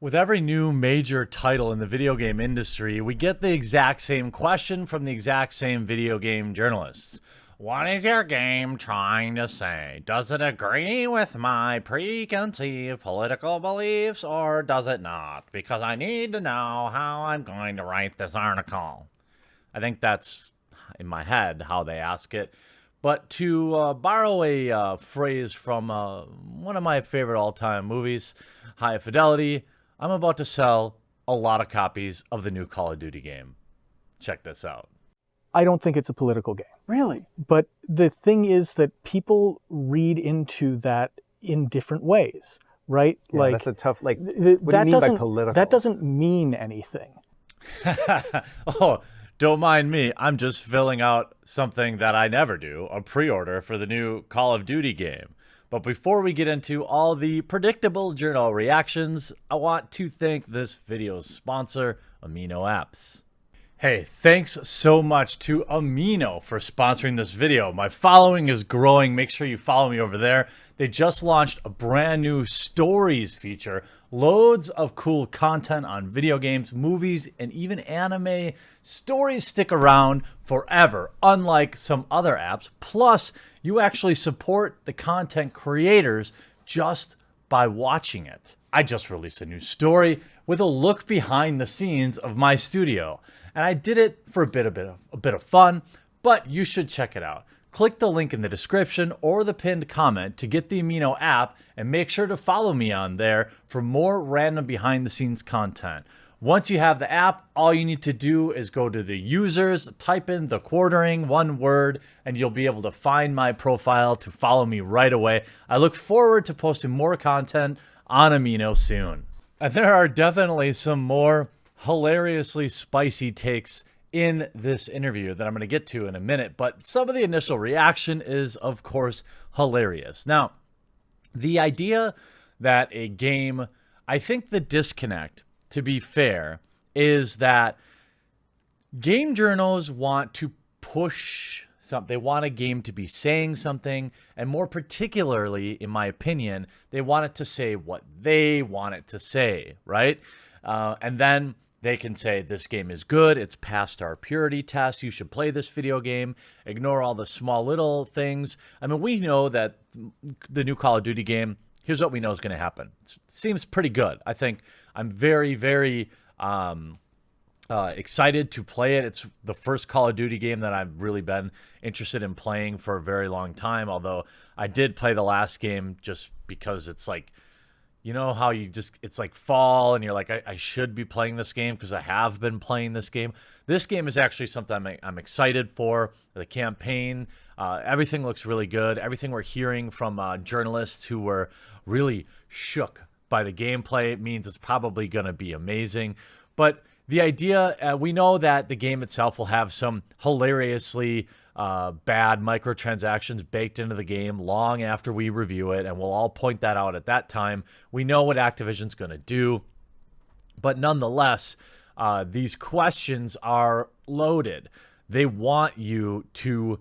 With every new major title in the video game industry, we get the exact same question from the exact same video game journalists. What is your game trying to say? Does it agree with my preconceived political beliefs or does it not? Because I need to know how I'm going to write this article. I think that's in my head how they ask it. But to borrow a phrase from one of my favorite all-time movies, High Fidelity, I'm about to sell a lot of copies of the new Call of Duty game. Check this out. I don't think it's a political game. Really? But the thing is that people read into that in different ways, right? Yeah, that's a tough, what do you mean by political? That doesn't mean anything. Oh, don't mind me. I'm just filling out something that I never do, a pre-order for the new Call of Duty game. But before we get into all the predictable journal reactions, I want to thank this video's sponsor, Amino Apps. Hey, thanks so much to Amino for sponsoring this video. My following is growing. Make sure you follow me over there. They just launched a brand new stories feature. Loads of cool content on video games, movies, and even anime. Stories stick around forever, unlike some other apps. Plus, you actually support the content creators just by watching it. I just released a new story with a look behind the scenes of my studio. And I did it for a bit of fun, but you should check it out. Click the link in the description or the pinned comment to get the Amino app and make sure to follow me on there for more random behind the scenes content. Once you have the app, all you need to do is go to the users, type in The Quartering, one word, and you'll be able to find my profile to follow me right away. I look forward to posting more content on Amino soon. And there are definitely some more hilariously spicy takes in this interview that I'm going to get to in a minute, but some of the initial reaction is, of course, hilarious. Now, the idea that a game, I think the disconnect, to be fair, is that game journals want to push something. They want a game to be saying something, and more particularly, in my opinion, they want it to say what they want it to say, right? And then they can say, this game is good, it's passed our purity test, you should play this video game, ignore all the small little things. I mean, we know that the new Call of Duty game, here's what we know is going to happen. It seems pretty good. I think I'm very, very excited to play it. It's the first Call of Duty game that I've really been interested in playing for a very long time, although I did play the last game just because it's like, you know how you just, it's like fall and you're like, I should be playing this game because I have been playing this game. This game is actually something I'm excited for. The campaign, everything looks really good. Everything we're hearing from journalists who were really shook by the gameplay means it's probably going to be amazing. But the idea, we know that the game itself will have some hilariously bad microtransactions baked into the game long after we review it, and we'll all point that out at that time. We know what Activision's going to do, but nonetheless, these questions are loaded. They want you to,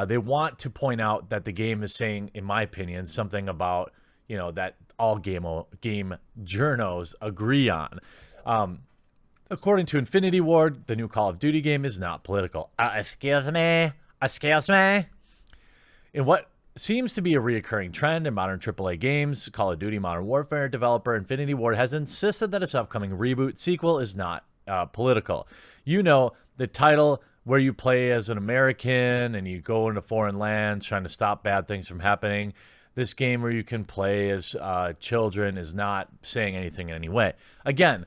they want to point out that the game is saying, in my opinion, something about, you know, that all game journos agree on. According to Infinity Ward, the new Call of Duty game is not political. Excuse me? In what seems to be a reoccurring trend in modern AAA games, Call of Duty Modern Warfare developer Infinity Ward has insisted that its upcoming reboot sequel is not political. You know, the title where you play as an American and you go into foreign lands trying to stop bad things from happening. This game where you can play as children is not saying anything in any way. Again,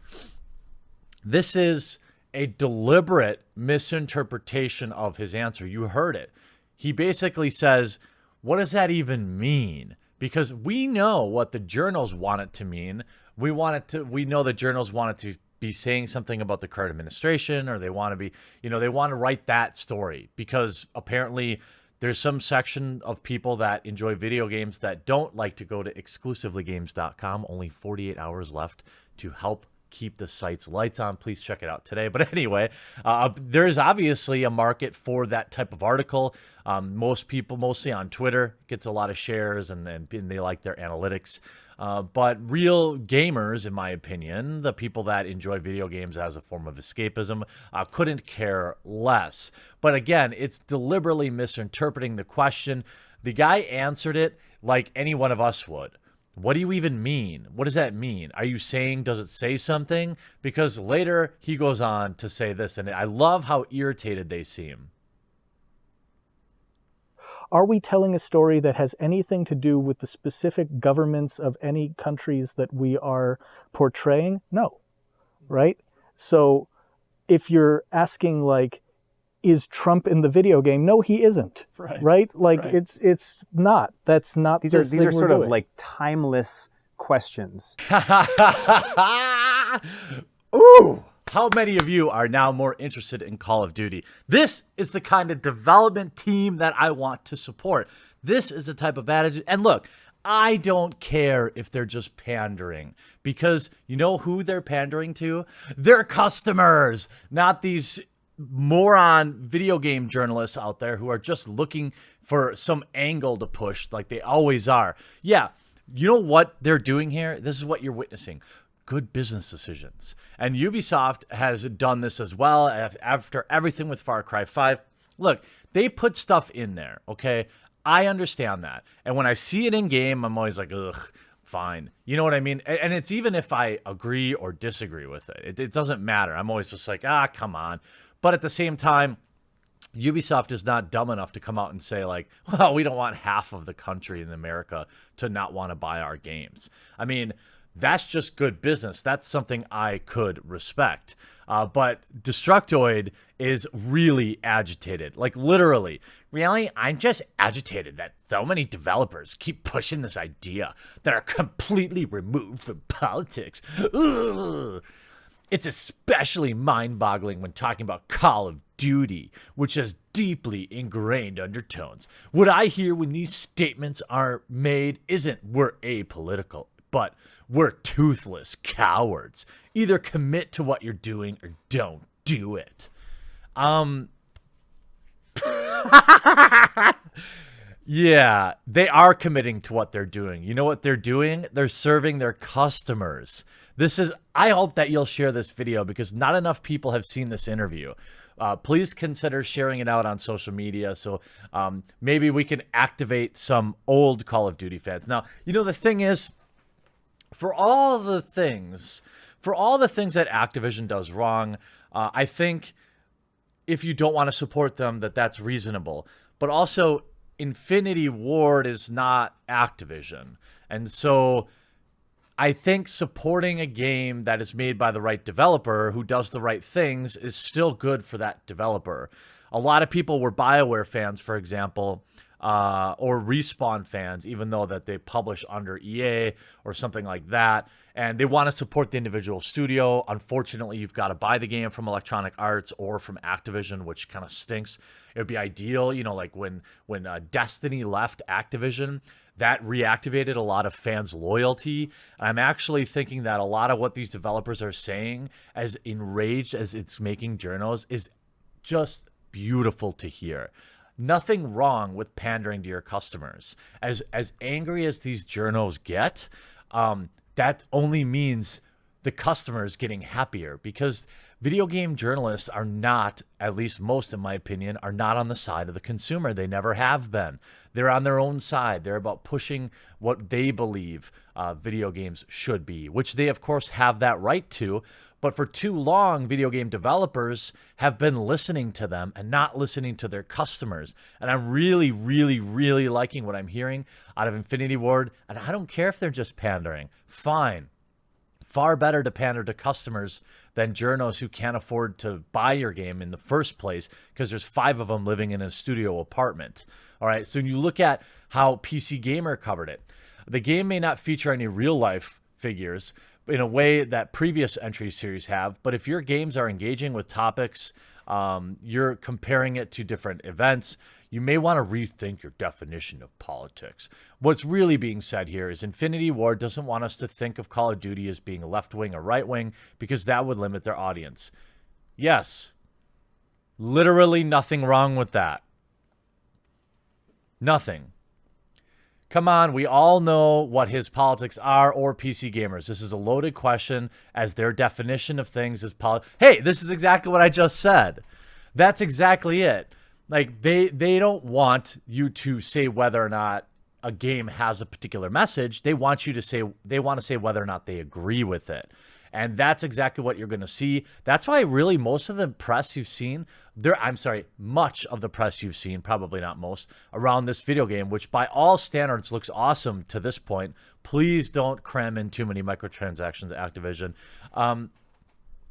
this is a deliberate misinterpretation of his answer. You heard it. He basically says, what does that even mean? Because we know what the journals want it to mean. We know the journals want it to be saying something about the current administration, or they want to be, you know, they want to write that story because apparently there's some section of people that enjoy video games that don't like to go to exclusivelygames.com. Only 48 hours left to help keep the site's lights on. Please check it out today. But anyway, there's obviously a market for that type of article. Most people, mostly on Twitter, gets a lot of shares, and they like their analytics. But real gamers, in my opinion, the people that enjoy video games as a form of escapism, couldn't care less. But again, it's deliberately misinterpreting the question. The guy answered it like any one of us would. What do you even mean? What does that mean? Are you saying, does it say something? Because later he goes on to say this, and I love how irritated they seem. Are we telling a story that has anything to do with the specific governments of any countries that we are portraying? No, right? So if you're asking, like, is Trump in the video game? No, he isn't. Right? Like, right. It's not. That's not. These are sort of like timeless questions. Ooh. How many of you are now more interested in Call of Duty? This is the kind of development team that I want to support. This is the type of attitude. And look, I don't care if they're just pandering, because you know who they're pandering to? Their customers, not these moron video game journalists out there who are just looking for some angle to push like they always are. Yeah, you know what they're doing here? This is what you're witnessing. Good business decisions. And Ubisoft has done this as well after everything with Far Cry 5. Look, they put stuff in there, okay? I understand that. And when I see it in game, I'm always like, ugh, fine. You know what I mean? And it's even if I agree or disagree with it. It doesn't matter. I'm always just like, come on. But at the same time, Ubisoft is not dumb enough to come out and say, like, well, we don't want half of the country in America to not want to buy our games. I mean, that's just good business. That's something I could respect. But Destructoid is really agitated. Like, literally. Really? I'm just agitated that so many developers keep pushing this idea that are completely removed from politics. Ugh. It's especially mind-boggling when talking about Call of Duty, which has deeply ingrained undertones. What I hear when these statements are made isn't we're apolitical, but we're toothless cowards. Either commit to what you're doing or don't do it. Yeah, they are committing to what they're doing. You know what they're doing? They're serving their customers. I hope that you'll share this video because not enough people have seen this interview. Please consider sharing it out on social media so maybe we can activate some old Call of Duty fans. Now, you know, the thing is, for all the things that Activision does wrong, I think if you don't want to support them, that's reasonable. But also, Infinity Ward is not Activision. And so I think supporting a game that is made by the right developer who does the right things is still good for that developer. A lot of people were BioWare fans, for example, or Respawn fans, even though that they publish under EA or something like that, and they want to support the individual studio. Unfortunately, you've got to buy the game from Electronic Arts or from Activision, which kind of stinks. It would be ideal, you know, like when Destiny left Activision, that reactivated a lot of fans' loyalty. I'm actually thinking that a lot of what these developers are saying, as enraged as it's making journos, is just beautiful to hear. Nothing wrong with pandering to your customers. As angry as these journos get, that only means the customers getting happier, because video game journalists are not, at least most in my opinion, are not on the side of the consumer. They never have been. They're on their own side. They're about pushing what they believe video games should be, which they of course have that right to. But for too long, video game developers have been listening to them and not listening to their customers. And I'm really, really, really liking what I'm hearing out of Infinity Ward. And I don't care if they're just pandering. Fine. Far better to pander to customers than journos who can't afford to buy your game in the first place because there's 5 of them living in a studio apartment. All right, so when you look at how PC Gamer covered it, the game may not feature any real-life figures in a way that previous entry series have, but if your games are engaging with topics, you're comparing it to different events, you may want to rethink your definition of politics. What's really being said here is Infinity Ward doesn't want us to think of Call of Duty as being left-wing or right-wing because that would limit their audience. Yes, literally nothing wrong with that. Nothing. Come on, we all know what his politics are, or PC gamers. This is a loaded question, as their definition of things is Hey, this is exactly what I just said. That's exactly it. Like, they don't want you to say whether or not a game has a particular message. They want to say whether or not they agree with it. And that's exactly what you're going to see. That's why really most of the press you've seen, much of the press you've seen, probably not most, around this video game, which by all standards looks awesome to this point. Please don't cram in too many microtransactions, Activision.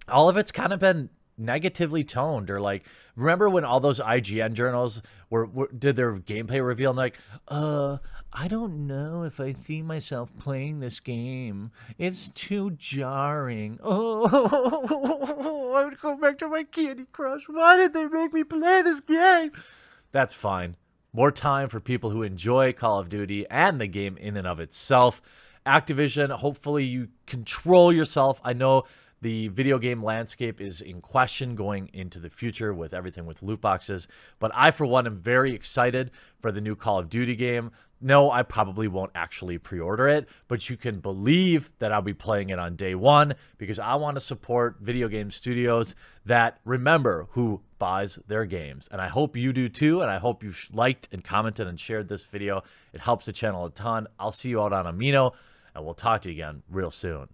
All of it's kind of been negatively toned, or like, remember when all those IGN journals did their gameplay reveal and like, I don't know if I see myself playing this game. It's too jarring. Oh, I would go back to my Candy Crush. Why did they make me play this game? That's fine. More time for people who enjoy Call of Duty and the game in and of itself. Activision, hopefully you control yourself. I know the video game landscape is in question going into the future with everything with loot boxes. But I, for one, am very excited for the new Call of Duty game. No, I probably won't actually pre-order it, but you can believe that I'll be playing it on day one because I want to support video game studios that remember who buys their games. And I hope you do too, and I hope you liked and commented and shared this video. It helps the channel a ton. I'll see you out on Amino, and we'll talk to you again real soon.